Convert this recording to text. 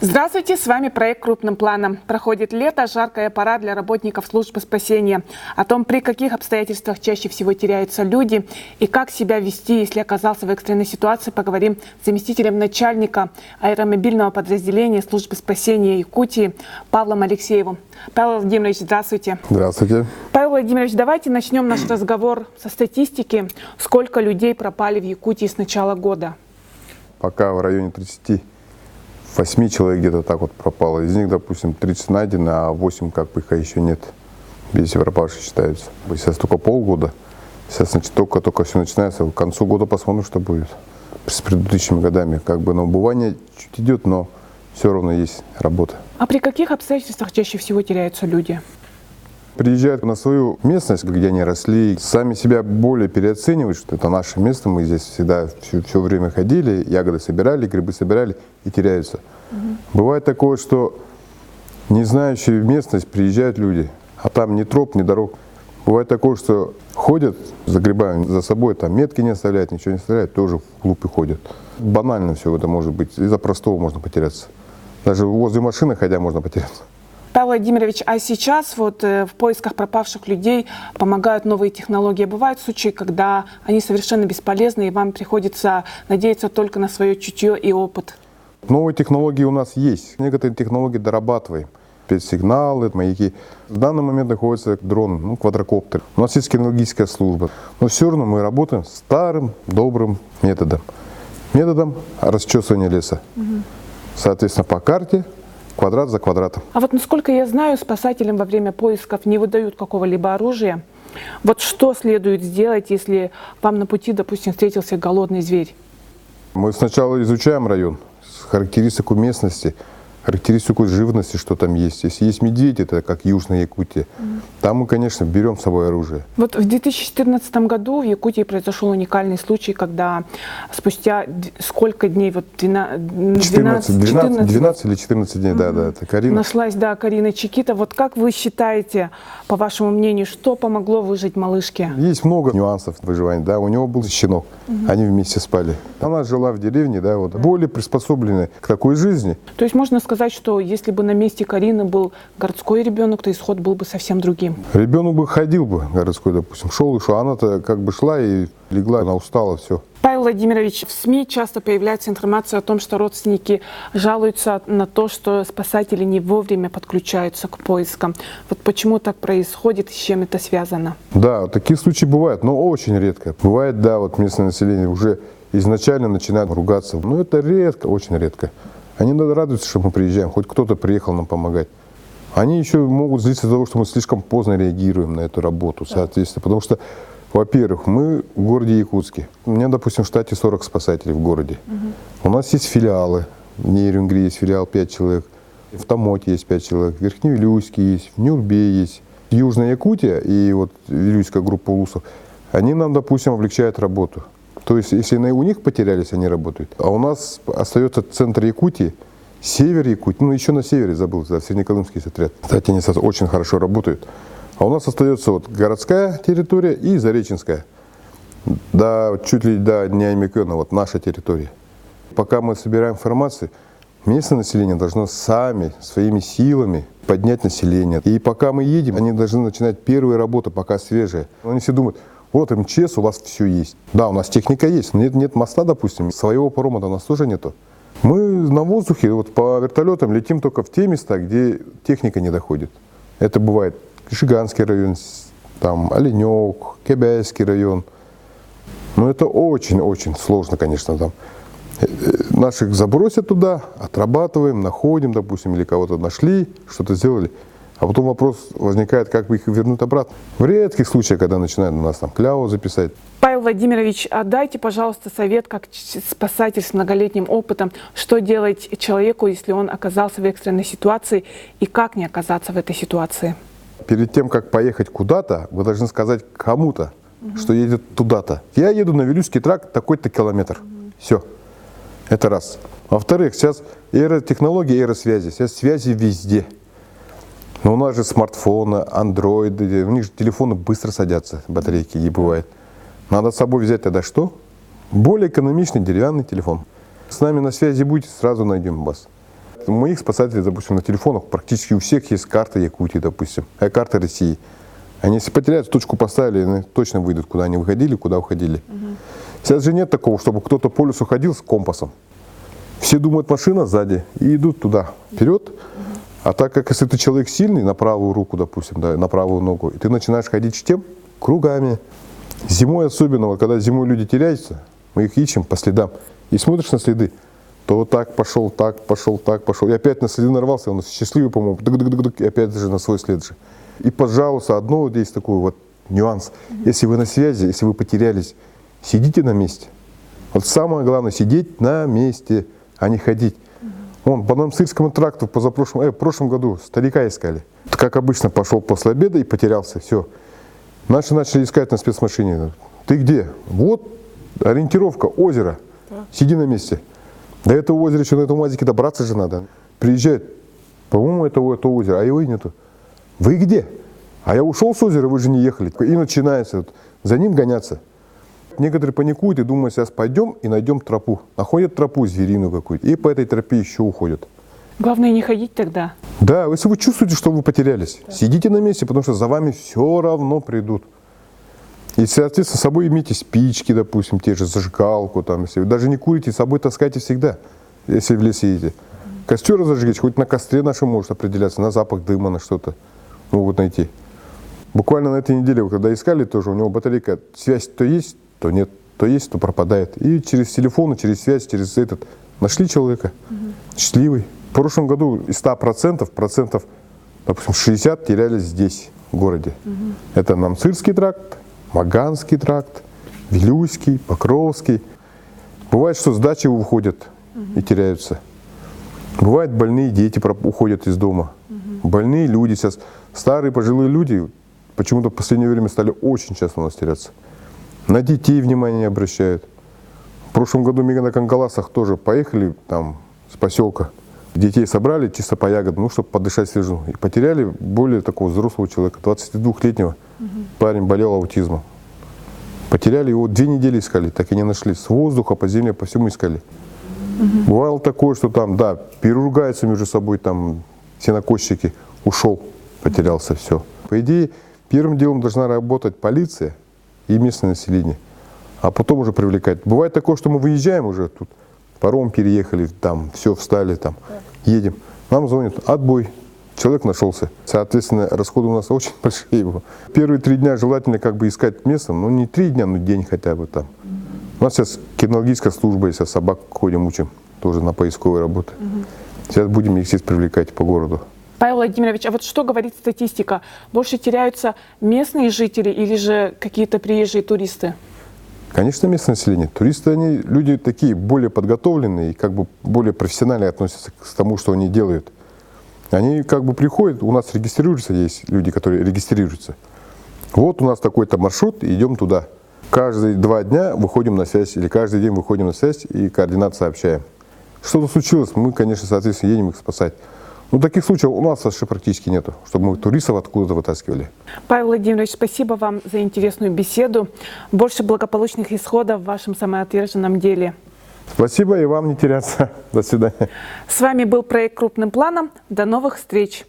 Здравствуйте, с вами проект «Крупным планом». Проходит лето, жаркая пора для работников службы спасения. О том, при каких обстоятельствах чаще всего теряются люди и как себя вести, если оказался в экстренной ситуации, поговорим с заместителем начальника аэромобильного подразделения службы спасения Якутии Павлом Алексеевым. Павел Владимирович, здравствуйте. Здравствуйте. Павел Владимирович, давайте начнем наш разговор со статистики. Сколько людей пропали в Якутии с начала года? Пока в районе 38 человек где-то так вот пропало. Из них, допустим, 30 найдено, а 8 как бы их еще нет. Если пропавшие считаются. Сейчас только полгода. Сейчас только все начинается. К концу года посмотрим, что будет. С предыдущими годами. Как бы, но убывание чуть идет, но все равно есть работа. А при каких обстоятельствах чаще всего теряются люди? Приезжают на свою местность, где они росли, сами себя более переоценивают, что это наше место, мы здесь всегда все время ходили, ягоды собирали, грибы собирали и теряются. Бывает такое, что не знающие местность приезжают люди, а там ни троп, ни дорог. Бывает такое, что ходят за грибами, за собой там метки не оставляют, ничего не оставляют, тоже вглубь и ходят. Банально все это может быть, из-за простого можно потеряться. Даже возле машины ходя можно потеряться. Павел Владимирович, а сейчас вот в поисках пропавших людей помогают новые технологии. Бывают случаи, когда они совершенно бесполезны, и вам приходится надеяться только на свое чутье и опыт? Новые технологии у нас есть. Некоторые технологии дорабатываем. Спецсигналы, маяки. В данный момент находится дрон, квадрокоптер. У нас есть кинологическая служба. Но все равно мы работаем старым, добрым методом. Методом расчесывания леса. Соответственно, по карте. Квадрат за квадратом. А вот насколько я знаю, спасателям во время поисков не выдают какого-либо оружия. Вот что следует сделать, если вам на пути, допустим, встретился голодный зверь? Мы сначала изучаем район, характеристику местности, характеристику живности, что там есть. Если есть медведь, это как Южная Якутия, там мы, конечно, берем с собой оружие. Вот в 2014 году в Якутии произошел уникальный случай, когда спустя сколько дней, вот 12 или 14 дней, да, это Карина. Нашлась, да, Карина Чикита. Вот как вы считаете, по вашему мнению, что помогло выжить малышке? Есть много нюансов выживания, да, у него был щенок, они вместе спали. Она жила в деревне, да, вот, более приспособленная к такой жизни. То есть можно сказать, что если бы на месте Карины был городской ребенок, то исход был бы совсем другим? Ребенок бы ходил бы городской, допустим, шел и шел, она-то как бы шла и легла, она устала, все. Павел Владимирович, в СМИ часто появляется информация о том, что родственники жалуются на то, что спасатели не вовремя подключаются к поискам. Вот почему так происходит, с чем это связано? Да, такие случаи бывают, но очень редко. Бывает, да, вот местное население уже изначально начинает ругаться, но это редко, очень редко. Они радуются, что мы приезжаем, хоть кто-то приехал нам помогать. Они еще могут злиться из-за того, что мы слишком поздно реагируем на эту работу, соответственно. Потому что, во-первых, мы в городе Якутске. У меня, допустим, в штате 40 спасателей в городе. У нас есть филиалы. В Нейрюнгре есть филиал 5 человек. В Тамоте есть 5 человек. В Верхневилюйске есть. В Нюрбе есть. Южная Якутия и вот Вилюйская группа улусов, они нам, допустим, облегчают работу. То есть, если у них потерялись, они работают. А у нас остается центр Якутии, север Якутии, еще на севере забыл, да, Среднеколымский отряд. Кстати, они очень хорошо работают. А у нас остается вот городская территория и Зареченская. Да, чуть ли до Дня Микена, вот наша территория. Пока мы собираем информацию, местное население должно сами, своими силами поднять население. И пока мы едем, они должны начинать первые работы, пока свежие. Они все думают, вот МЧС, у вас все есть. Да, у нас техника есть, но нет моста, допустим, своего парома-то у нас тоже нету. Мы на воздухе, вот по вертолетам летим только в те места, где техника не доходит. Это бывает Жиганский район, там Оленек, Кебяйский район. Но это очень-очень сложно, конечно, там. Наших забросят туда, отрабатываем, находим, допустим, или кого-то нашли, что-то сделали. А потом вопрос возникает, как бы их вернуть обратно. В редких случаях, когда начинают у нас там кляу записать. Павел Владимирович, дайте, пожалуйста, совет, как спасатель с многолетним опытом, что делать человеку, если он оказался в экстренной ситуации, и как не оказаться в этой ситуации? Перед тем, как поехать куда-то, вы должны сказать кому-то, что едет туда-то. Я еду на Вилюйский тракт такой-то километр. Все. Это раз. Во-вторых, сейчас технологии аэросвязи, сейчас связи везде. Но у нас же смартфоны, андроиды, у них же телефоны быстро садятся, батарейки не бывает. Надо с собой взять тогда что? Более экономичный деревянный телефон. С нами на связи будете, сразу найдем вас. у моих спасателей, допустим, на телефонах практически у всех есть карта Якутии, допустим, карта России. Они если потеряют, точку поставили, они точно выйдут, куда они выходили, куда уходили. Сейчас же нет такого, чтобы кто-то по лесу ходил с компасом. Все думают, машина сзади, и идут туда, вперед. А так как если ты человек сильный, на правую руку, допустим, да, на правую ногу, и ты начинаешь ходить чем? Кругами. Зимой особенно, вот когда зимой люди теряются, мы их ищем по следам, и смотришь на следы, то вот так пошел, так пошел, так пошел, и опять на следы нарвался, он счастливый, по-моему, и опять же на свой след же. И, пожалуйста, одно вот есть такой вот нюанс. Если вы на связи, если вы потерялись, сидите на месте. Вот самое главное, сидеть на месте, а не ходить. Вон, по Намсырскому тракту в прошлом году старика искали. Как обычно, пошел после обеда и потерялся, все. Наши начали искать на спецмашине. Ты где? Вот ориентировка, озеро. Сиди на месте. До этого озера еще на этом УАЗике добраться же надо. Приезжает, по-моему, это озеро, а его и нету. Вы где? А я ушел с озера, вы же не ехали. И начинается вот, за ним гоняться. Некоторые паникуют и думают, сейчас пойдем и найдем тропу. Находят тропу звериную какую-то, и по этой тропе еще уходят. Главное не ходить тогда. Да, если вы чувствуете, что вы потерялись, сидите на месте, потому что за вами все равно придут. И, соответственно, с собой имейте спички, допустим, те же, зажигалку, там, если вы даже не курите, с собой таскайте всегда, если в лес едете. Костер зажгите, хоть на костре нашем может определяться, на запах дыма, на что-то могут найти. Буквально на этой неделе, когда искали тоже, у него батарейка, связь то есть, то нет, то есть, то пропадает. И через телефон, через связь, через этот нашли человека, счастливый. В прошлом году из 100%, допустим, 60 терялись здесь, в городе. Это Намсырский тракт, Маганский тракт, Вилюйский, Покровский. Бывает, что с дачи выходят и теряются. Бывает, больные дети уходят из дома. Больные люди сейчас, старые пожилые люди, почему-то в последнее время стали очень часто у нас теряться. На детей внимание не обращают. В прошлом году мы на Кангаласах тоже поехали там с поселка. Детей собрали чисто по ягодам, ну, чтобы подышать свежим. И потеряли более такого взрослого человека, 22-летнего. Парень болел аутизмом. Потеряли его, 2 недели искали, так и не нашли. С воздуха, по земле, по всему искали. Бывало такое, что там, да, переругаются между собой, там, сенокосчики, ушел, потерялся, все. По идее, первым делом должна работать полиция и местное население, а потом уже привлекать. Бывает такое, что мы выезжаем уже, тут паром переехали, там, все, встали, там, едем. Нам звонят, отбой, человек нашелся. Соответственно, расходы у нас очень большие. Первые 3 дня желательно как бы искать место, но не 3 дня, но день хотя бы там. У нас сейчас кинологическая служба, если собак ходим, учим, тоже на поисковой работе. Сейчас будем их здесь привлекать по городу. Павел Владимирович, а вот что говорит статистика? Больше теряются местные жители или же какие-то приезжие туристы? Конечно, местное население. Туристы, они люди такие более подготовленные и как бы более профессионально относятся к тому, что они делают. Они как бы приходят, у нас регистрируются, есть люди, которые регистрируются. Вот у нас такой-то маршрут, идем туда. Каждые 2 дня выходим на связь, или каждый день выходим на связь и координаты сообщаем. Что-то случилось, мы, конечно, соответственно, едем их спасать. Но таких случаев у нас вообще практически нету, чтобы мы туристов откуда-то вытаскивали. Павел Владимирович, спасибо вам за интересную беседу. Больше благополучных исходов в вашем самоотверженном деле. Спасибо и вам не теряться. До свидания. С вами был проект «Крупным планом». До новых встреч!